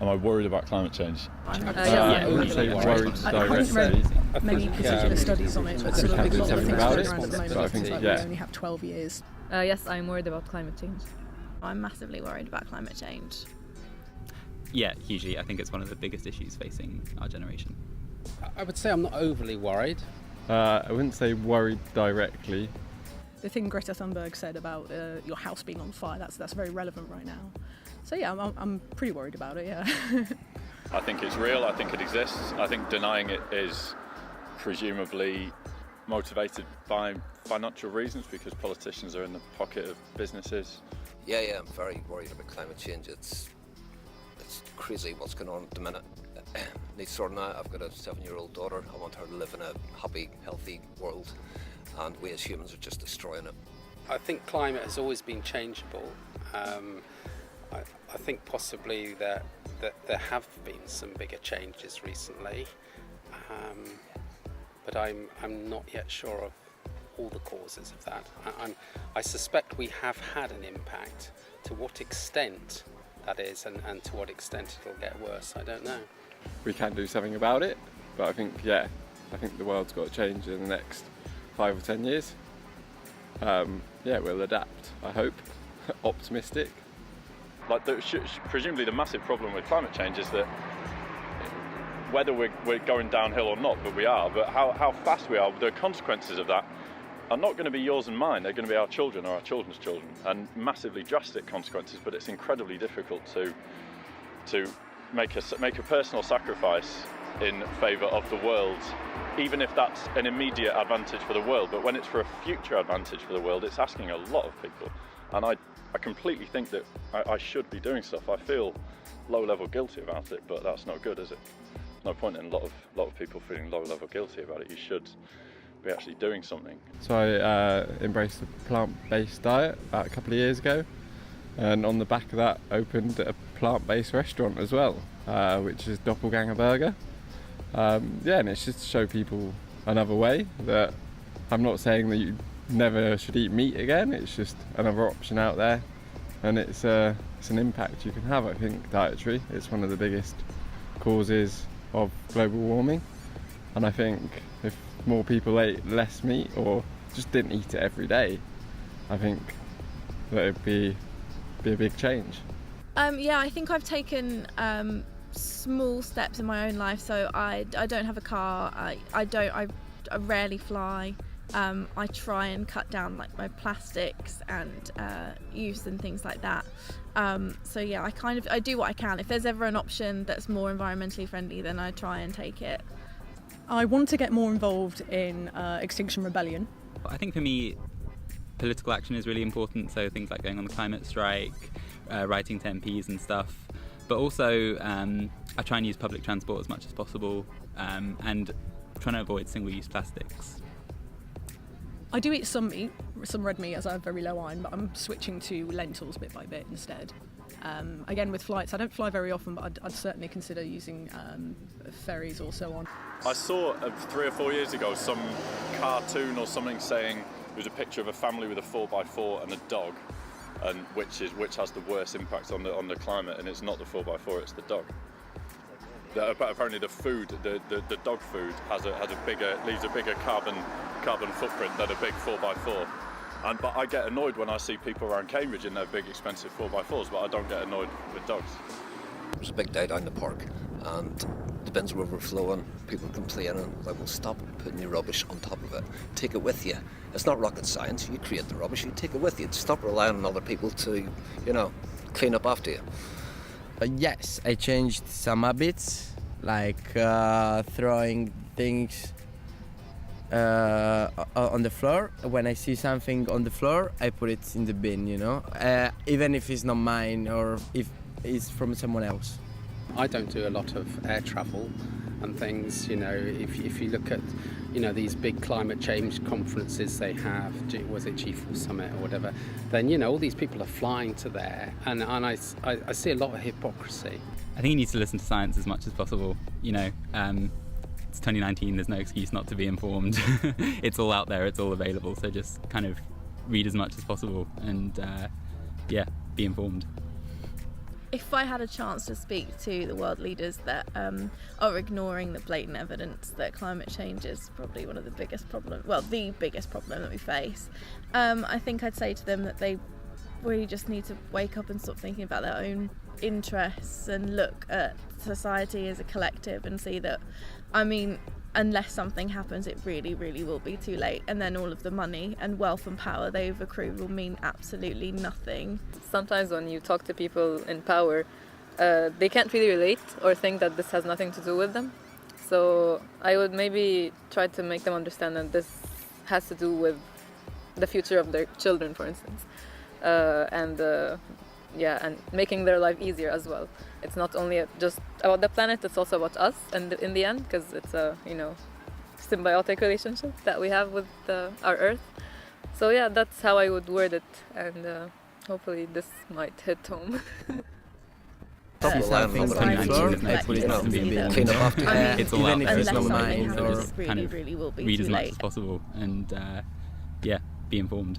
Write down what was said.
Am I worried about climate change? I wouldn't say worried I haven't read directly. many particular studies on it, but sort of can't a do lot of something things about going it, around at the moment. so I It seems think, like yeah. we only have 12 years. Yes, I'm worried about climate change. I'm massively worried about climate change. Yeah, hugely. I think it's one of the biggest issues facing our generation. I would say I'm not overly worried. I wouldn't say worried directly. The thing Greta Thunberg said about your house being on fire, that's very relevant right now. So yeah, I'm pretty worried about it, yeah. I think it's real, I think it exists. I think denying it is presumably motivated by financial reasons because politicians are in the pocket of businesses. Yeah, I'm very worried about climate change. It's crazy what's going on at the minute. Needs sorting out. I've got a 7-year-old daughter. I want her to live in a happy, healthy world, and we as humans are just destroying it. I think climate has always been changeable. I think possibly that there have been some bigger changes recently, but I'm not yet sure of all the causes of that. I suspect we have had an impact. To what extent that is and to what extent it'll get worse, I don't know. We can do something about it, but I think the world's got to change in the next 5 or 10 years. We'll adapt, I hope. Optimistic. Like presumably the massive problem with climate change is that whether we're going downhill or not, but we are, but how fast we are, the consequences of that are not going to be yours and mine, they're going to be our children or our children's children, and massively drastic consequences, but it's incredibly difficult to make a personal sacrifice in favour of the world, even if that's an immediate advantage for the world. But when it's for a future advantage for the world, it's asking a lot of people. And I completely think that I should be doing stuff. I feel low-level guilty about it, but that's not good, is it? There's no point in a lot of people feeling low-level guilty about it. You should be actually doing something. So I embraced a plant-based diet about a couple of years ago, and on the back of that opened a plant-based restaurant as well, which is Doppelganger Burger. And it's just to show people another way, that I'm not saying that you never should eat meat again, it's just another option out there, and it's an impact you can have. I think dietary, it's one of the biggest causes of global warming, and I think if more people ate less meat or just didn't eat it every day, I think that it'd be a big change. I think I've taken small steps in my own life. So I don't have a car. I rarely fly. I try and cut down like my plastics and use and things like that. I do what I can. If there's ever an option that's more environmentally friendly, then I try and take it. I want to get more involved in Extinction Rebellion. I think for me, political action is really important, so things like going on the climate strike, writing to MPs and stuff. But also, I try and use public transport as much as possible, and trying to avoid single-use plastics. I do eat some meat, some red meat, as I have very low iron, but I'm switching to lentils bit by bit instead. Again, with flights, I don't fly very often, but I'd certainly consider using ferries or so on. I saw 3 or 4 years ago some cartoon or something saying it was a picture of a family with a 4x4 and a dog, and which has the worst impact on the climate, and it's not the 4x4, it's the dog. Apparently the food, the dog food leaves a bigger carbon footprint than a big 4x4. But I get annoyed when I see people around Cambridge in their big expensive 4x4s, but I don't get annoyed with dogs. There was a big day down the park, and the bins were overflowing. People complaining, like, well, stop putting your rubbish on top of it. Take it with you. It's not rocket science. You create the rubbish, you take it with you. Stop relying on other people to, clean up after you. Yes, I changed some habits, like throwing things on the floor. When I see something on the floor, I put it in the bin, even if it's not mine or if it's from someone else. I don't do a lot of air travel and things, if you look at, these big climate change conferences they have, was it G4 Summit or whatever, then, all these people are flying to there, and I see a lot of hypocrisy. I think you need to listen to science as much as possible, It's 2019, there's no excuse not to be informed. It's all out there, it's all available, so just kind of read as much as possible and, be informed. if I had a chance to speak to the world leaders that are ignoring the blatant evidence that climate change is probably one of the biggest problems, well, the biggest problem that we face, I think I'd say to them that they really just need to wake up and stop thinking about their own interests and look at society as a collective and see that, I mean, unless something happens, it really, really will be too late. And then all of the money and wealth and power they've accrued will mean absolutely nothing. Sometimes when you talk to people in power, they can't really relate or think that this has nothing to do with them. So I would maybe try to make them understand that this has to do with the future of their children, for instance. And making their life easier as well. It's not only just about the planet, it's also about us, and in the end, because it's a symbiotic relationship that we have with our Earth. So yeah, that's how I would word it, and hopefully this might hit home. Top of the line, Something not on the the floor, floor. I put it in the bin. Clean up after you. It's all Even out if there. it's not Unless mine something or happens, kind really, of really will be read too as much late. as possible and be informed.